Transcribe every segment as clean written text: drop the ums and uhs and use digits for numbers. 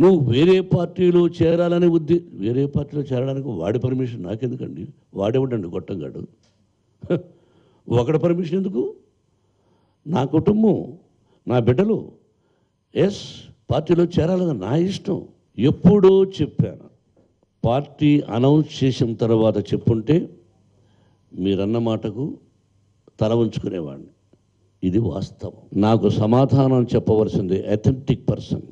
నువ్వు వేరే పార్టీలో చేరాలని వేరే పార్టీలో చేరడానికి వాడి పర్మిషన్ నాకెందుకండి? వాడేవాడండి గొట్టంగాడు. ఒకటి పర్మిషన్ ఎందుకు? నా కుటుంబం, నా బిడ్డలు పార్టీలో చేరాలని నా ఇష్టం. ఎప్పుడో చెప్పాను, పార్టీ అనౌన్స్ చేసిన తర్వాత చెప్పుంటే మీరన్న మాటకు తల ఉంచుకునేవాడిని. ఇది వాస్తవం. నాకు సమాధానం చెప్పవలసింది అథెంటిక్ పర్సన్.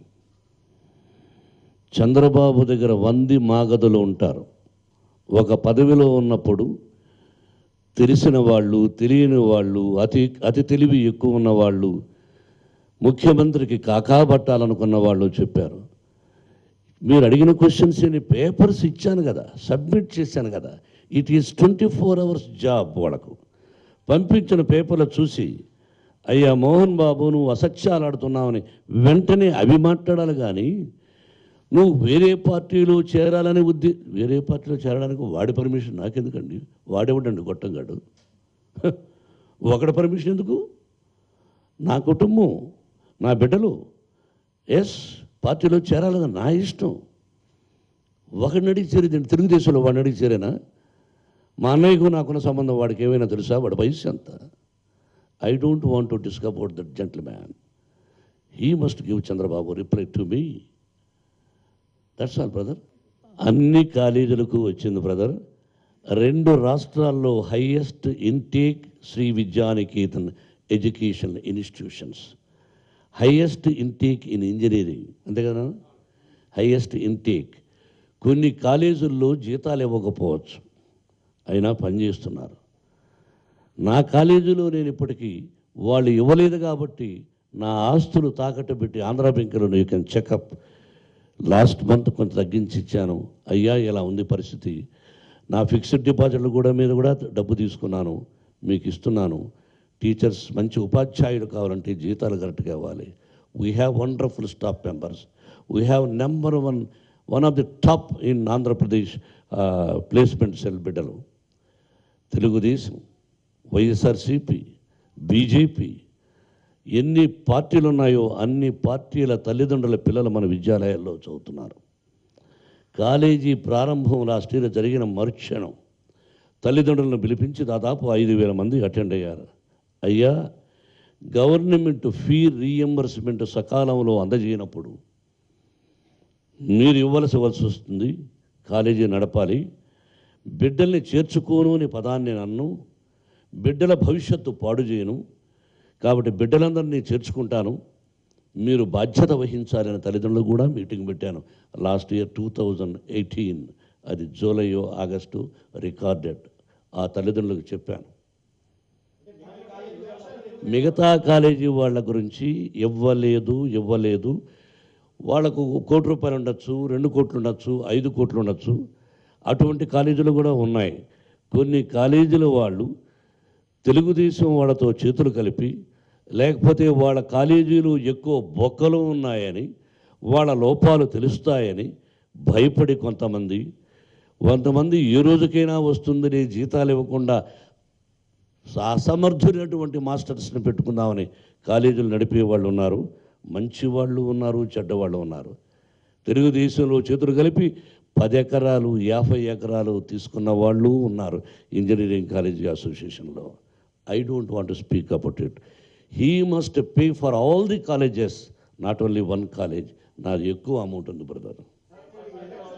చంద్రబాబు దగ్గర 100 మాగదులు ఉంటారు. ఒక పదవిలో ఉన్నప్పుడు తెలిసిన వాళ్ళు, తెలియని వాళ్ళు, అతి తెలివి ఎక్కువ ఉన్నవాళ్ళు, ముఖ్యమంత్రికి కాకాబట్టాలనుకున్న వాళ్ళు చెప్పారు. మీరు అడిగిన క్వశ్చన్స్ పేపర్స్ ఇచ్చాను కదా, సబ్మిట్ చేశాను కదా. It is 24 hours job. వాళ్ళకు పంపించిన పేపర్లు చూసి, అయ్యా మోహన్ బాబు నువ్వు అసత్యాలు ఆడుతున్నావని వెంటనే అవి మాట్లాడాలి. కానీ నువ్వు వేరే పార్టీలో చేరాలని వేరే పార్టీలో చేరడానికి వాడి పర్మిషన్ నాకెందుకండి? వాడేవాడండి గొట్టంగాడు. ఒకటి పర్మిషన్ ఎందుకు? నా కుటుంబం, నా బిడ్డలు పార్టీలో చేరాలని నా ఇష్టం. ఒకడిని అడిగి చేరేదండి. తెలుగుదేశంలో వాడిని అడిగి చేరేనా? మా అన్నయ్యకు నాకున్న సంబంధం వాడికి ఏమైనా తెలుసా? వాడి వయసు ఎంత? I don't want to discuss about that gentleman. He must give Chandrababu reply to me. That's all brother. అన్ని కాలేజీలకు వచ్చింది బ్రదర్. 2 రాష్ట్రాల్లో highest intake Sri Vidyanikethan education institutions. Highest intake in engineering, అంతే కదా, హైయెస్ట్ ఇంటేక్. కొన్ని కాలేజీల్లో జీతాలు ఇవ్వకపోవచ్చు, అయినా పనిచేస్తున్నారు. నా కాలేజీలో నేను ఇప్పటికీ వాళ్ళు ఇవ్వలేదు కాబట్టి నా ఆస్తులు తాకట్టు పెట్టి ఆంధ్ర బ్యాంకులో you can checkup last month కొంత తగ్గించి ఇచ్చాను. అయ్యా ఇలా ఉంది పరిస్థితి, నా ఫిక్స్డ్ డిపాజిట్లు కూడా మీద కూడా డబ్బు తీసుకున్నాను, మీకు ఇస్తున్నాను. టీచర్స్ మంచి ఉపాధ్యాయులు కావాలంటే జీతాలు కరెక్ట్గా ఇవ్వాలి. We have wonderful staff members. We have number one of the top in Andhra Pradesh placement cell బిడ్డలు. తెలుగుదేశం, వైఎస్ఆర్సీపీ, బీజేపీ, ఎన్ని పార్టీలు ఉన్నాయో అన్ని పార్టీల తల్లిదండ్రుల పిల్లలు మన విద్యాలయాల్లో చదువుతున్నారు. కాలేజీ ప్రారంభం లాస్ట్ ఇయర్ జరిగిన మరుక్షణం తల్లిదండ్రులను పిలిపించి దాదాపు 5,000 మంది అటెండ్ అయ్యారు. అయ్యా, గవర్నమెంట్ ఫీ రీఎంబర్స్మెంట్ సకాలంలో అందజేయనప్పుడు మీరు ఇవ్వాల్సి వస్తుంది. కాలేజీ నడపాలి. బిడ్డల్ని చేర్చుకోను అనే పదాన్ని నన్ను, బిడ్డల భవిష్యత్తు పాడు చేయను, కాబట్టి బిడ్డలందరినీ చేర్చుకుంటాను, మీరు బాధ్యత వహించాలని తల్లిదండ్రులు కూడా మీటింగ్ పెట్టాను. లాస్ట్ ఇయర్ 2018, అది జూలైయో ఆగస్టు రికార్డెడ్. ఆ తల్లిదండ్రులకు చెప్పాను. మిగతా కాలేజీ వాళ్ళ గురించి ఇవ్వలేదు. వాళ్ళకు ₹1,00,00,000 ఉండొచ్చు, 2 కోట్లు ఉండొచ్చు, 5 కోట్లు ఉండొచ్చు. అటువంటి కాలేజీలు కూడా ఉన్నాయి. కొన్ని కాలేజీల వాళ్ళు తెలుగుదేశం వాళ్ళతో చేతులు కలిపి, లేకపోతే వాళ్ళ కాలేజీలు ఎక్కువ బొక్కలు ఉన్నాయని, వాళ్ళ లోపాలు తెలుస్తాయని భయపడి కొంతమంది ఏ రోజుకైనా వస్తుందని జీతాలు ఇవ్వకుండా అసమర్థులైనటువంటి మాస్టర్స్ని పెట్టుకుందామని కాలేజీలు నడిపే వాళ్ళు ఉన్నారు. మంచి వాళ్ళు ఉన్నారు, చెడ్డవాళ్ళు ఉన్నారు. తెలుగుదేశంలో చేతులు కలిపి 10 ఎకరాలు 50 ఎకరాలు తీసుకున్న వాళ్ళు ఉన్నారు ఇంజనీరింగ్ కాలేజీ అసోసియేషన్లో. I don't want to speak about it. He must pay for all the colleges, not only 1 college. నాది ఎక్కువ అమౌంట్ ఉంది బ్రదర్.